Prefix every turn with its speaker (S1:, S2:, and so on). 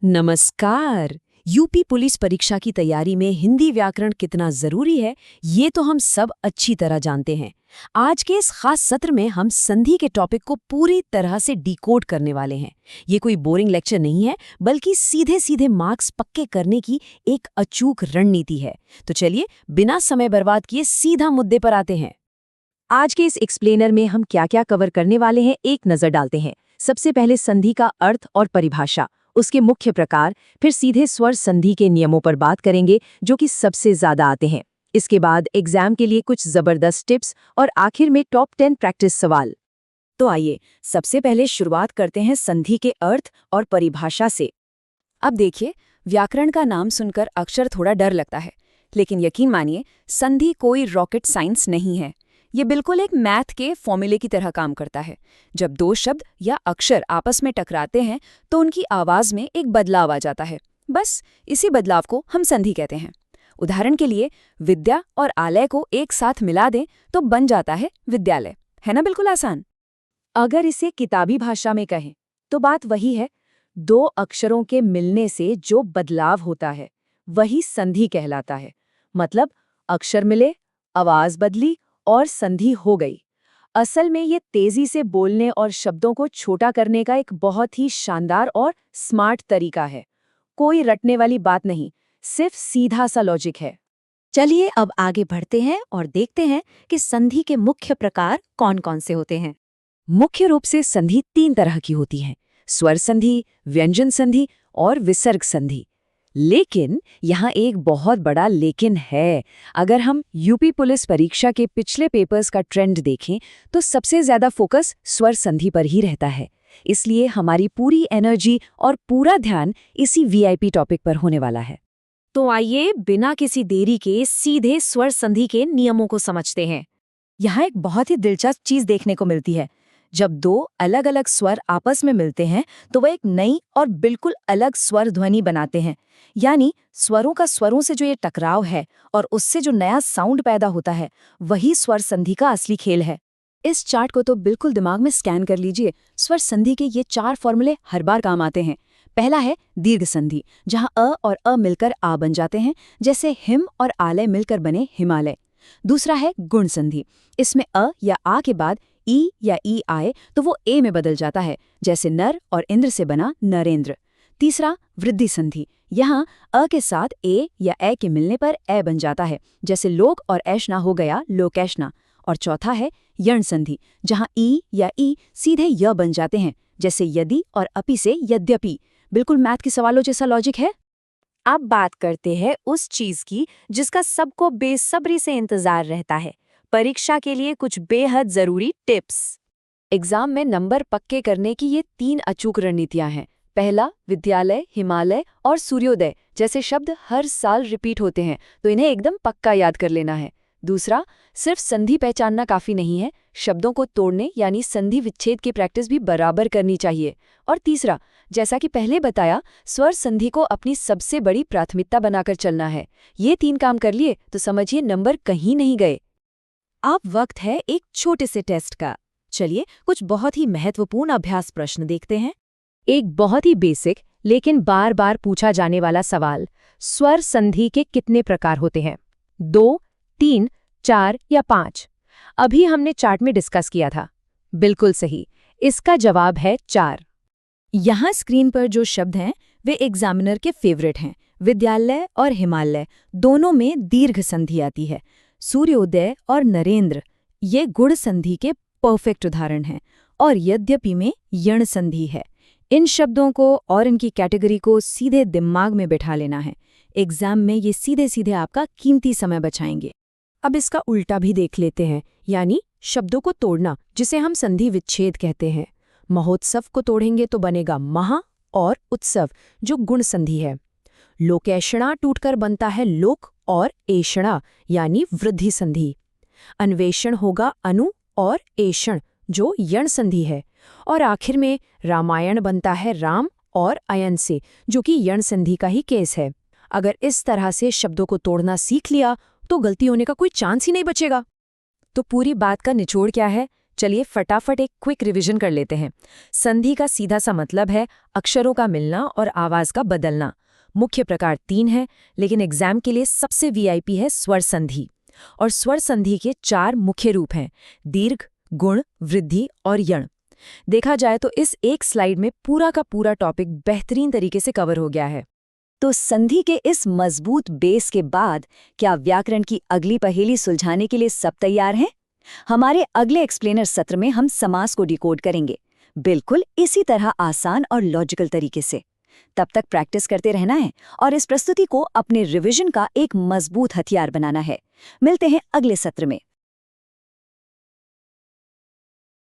S1: नमस्कार। UP police परीक्षा की तैयारी में हिंदी व्याकरण कितना जरूरी है, ये तो हम सब अच्छी तरह जानते हैं। आज के इस खास सत्र में हम संधि के टॉपिक को पूरी तरह से डिकोड करने वाले हैं। ये कोई बोरिंग लेक्चर नहीं है, बल्कि सीधे सीधे मार्क्स पक्के करने की एक अचूक रणनीति है। तो चलिए, बिना समय बर्बाद किए सीधा मुद्दे पर आते हैं।
S2: आज के इस एक्सप्लेनर में हम क्या क्या कवर करने वाले हैं, एक नजर डालते हैं। सबसे पहले संधि का अर्थ और परिभाषा, उसके मुख्य प्रकार, फिर सीधे स्वर संधि के नियमों पर बात करेंगे जो कि सबसे ज्यादा आते हैं। इसके बाद एग्जाम के लिए कुछ जबरदस्त टिप्स और आखिर में टॉप 10 प्रैक्टिस सवाल।
S1: तो आइए सबसे पहले शुरुआत करते हैं संधि के अर्थ और परिभाषा से। अब देखिए, व्याकरण का नाम सुनकर अक्षर थोड़ा डर लगता है, लेकिन यकीन मानिए, संधि कोई रॉकेट साइंस नहीं है। ये बिल्कुल एक मैथ के फॉर्मूले की तरह काम करता है। जब दो शब्द या अक्षर आपस में टकराते हैं तो उनकी आवाज में एक बदलाव आ जाता है। बस इसी बदलाव को हम संधि कहते हैं। उदाहरण के लिए, विद्या और आलय को एक साथ मिला दें तो बन जाता है विद्यालय। है ना, बिल्कुल आसान।
S2: अगर इसे किताबी भाषा में कहें तो बात वही है, दो अक्षरों के मिलने से जो बदलाव होता है वही संधि कहलाता है। मतलब अक्षर मिले, आवाज बदली और संधि हो गई। असल में ये तेजी से बोलने और शब्दों को छोटा करने का एक बहुत ही शानदार और स्मार्ट तरीका है। कोई रटने वाली बात नहीं, सिर्फ सीधा सा लॉजिक है।
S3: चलिए अब आगे बढ़ते हैं और देखते हैं कि संधि के मुख्य प्रकार कौन-कौन से होते हैं।
S1: मुख्य रूप से संधि 3 तरह की होती है: स्वर संधि, व्यंजन संधि और विसर्ग संधि। लेकिन यहाँ एक बहुत बड़ा लेकिन है। अगर हम यूपी पुलिस परीक्षा के पिछले पेपर्स का ट्रेंड देखें तो सबसे ज्यादा फोकस स्वर संधि पर ही रहता है। इसलिए हमारी पूरी एनर्जी और पूरा ध्यान इसी वीआईपी टॉपिक पर होने वाला है।
S3: तो आइए बिना किसी देरी के सीधे स्वर संधि के नियमों को समझते हैं।
S2: यहाँ एक बहुत ही दिलचस्प चीज देखने को मिलती है। जब दो अलग अलग स्वर आपस में मिलते हैं तो वह एक नई और बिल्कुल अलग स्वर ध्वनि बनाते हैं। यानी स्वरों का स्वरों से जो ये टकराव है और उससे जो नया साउंड पैदा होता है, वही स्वर संधि का असली खेल है।
S1: इस चार्ट को तो बिल्कुल दिमाग में स्कैन कर लीजिए। स्वर संधि के ये 4 फॉर्मूले हर बार काम आते हैं। पहला है दीर्घ संधि, जहां अ और अ मिलकर आ बन जाते हैं, जैसे हिम और आलय मिलकर बने हिमालय। दूसरा है गुण संधि, इसमें अ या आ के बाद ई या ई आए तो वो ए में बदल जाता है, जैसे नर और इंद्र से बना नरेंद्र। तीसरा वृद्धि संधि, यहाँ अ के साथ ए या ए के मिलने पर ए बन जाता है, जैसे लोक और ऐष्णा हो गया लोकेशना। और चौथा है यण संधि, जहाँ ई या ई सीधे य बन जाते हैं, जैसे यदि और अपि से यद्यपि। बिल्कुल मैथ के सवालों जैसा लॉजिक है।
S3: अब बात करते हैं उस चीज की जिसका सबको बेसब्री से इंतजार रहता है, परीक्षा के लिए कुछ बेहद जरूरी टिप्स।
S1: एग्जाम में नंबर पक्के करने की ये 3 अचूक रणनीतियां हैं। पहला, विद्यालय, हिमालय और सूर्योदय जैसे शब्द हर साल रिपीट होते हैं, तो इन्हें एकदम पक्का याद कर लेना है। दूसरा, सिर्फ संधि पहचानना काफी नहीं है, शब्दों को तोड़ने यानी संधि विच्छेद की प्रैक्टिस भी बराबर करनी चाहिए। और तीसरा, जैसा कि पहले बताया, स्वर संधि को अपनी सबसे बड़ी प्राथमिकता बनाकर चलना है। ये 3 काम कर लिए तो समझिए नंबर कहीं नहीं गए।
S3: अब वक्त है एक छोटे से टेस्ट का। चलिए कुछ बहुत ही महत्वपूर्ण अभ्यास प्रश्न देखते हैं।
S2: एक बहुत ही बेसिक लेकिन बार बार पूछा जाने वाला सवाल, स्वर संधि के कितने प्रकार होते हैं? 2, 3, 4 या 5? अभी हमने चार्ट में डिस्कस किया था। बिल्कुल सही, इसका जवाब है 4।
S3: यहाँ स्क्रीन पर जो शब्द हैं वे एग्जामिनर के फेवरेट हैं। विद्यालय और हिमालय दोनों में दीर्घ संधि आती है। सूर्योदय और नरेंद्र ये गुण संधि के परफेक्ट उदाहरण हैं। और यद्यपि में यण संधि है। इन शब्दों को और इनकी कैटेगरी को सीधे दिमाग में बिठा लेना है। एग्जाम में ये सीधे सीधे आपका कीमती समय बचाएंगे।
S1: अब इसका उल्टा भी देख लेते हैं, यानी शब्दों को तोड़ना, जिसे हम संधि विच्छेद कहते हैं। महोत्सव को तोड़ेंगे तो बनेगा महा और उत्सव, जो गुण संधि है। लोकेशणा टूटकर बनता है लोक और एषणा, यानी वृद्धि संधि। अन्वेषण होगा अनु और एषण, जो यण संधि है। और आखिर में रामायण बनता है राम और अयन से, जो कि यण संधि का ही केस है। अगर इस तरह से शब्दों को तोड़ना सीख लिया तो गलती होने का कोई चांस ही नहीं बचेगा। तो पूरी बात का निचोड़ क्या है?
S2: चलिए फटाफट एक क्विक रिवीजन कर लेते हैं। संधि का सीधा सा मतलब है अक्षरों का मिलना और आवाज का बदलना। मुख्य प्रकार 3 है, लेकिन एग्जाम के लिए सबसे वीआईपी है स्वर संधि। और स्वर संधि के 4 मुख्य रूप हैं: दीर्घ, गुण, वृद्धि और यण। देखा जाए तो इस एक स्लाइड में पूरा का पूरा टॉपिक बेहतरीन तरीके से कवर हो गया है।
S1: तो संधि के इस मजबूत बेस के बाद क्या व्याकरण की अगली पहेली सुलझाने के लिए सब तैयार हैं? हमारे अगले एक्सप्लेनर सत्र में हम समास को डिकोड करेंगे, बिल्कुल इसी तरह आसान और लॉजिकल तरीके से। तब तक प्रैक्टिस करते रहना है और इस प्रस्तुति को अपने रिवीजन का एक मजबूत हथियार बनाना है। मिलते हैं अगले सत्र में।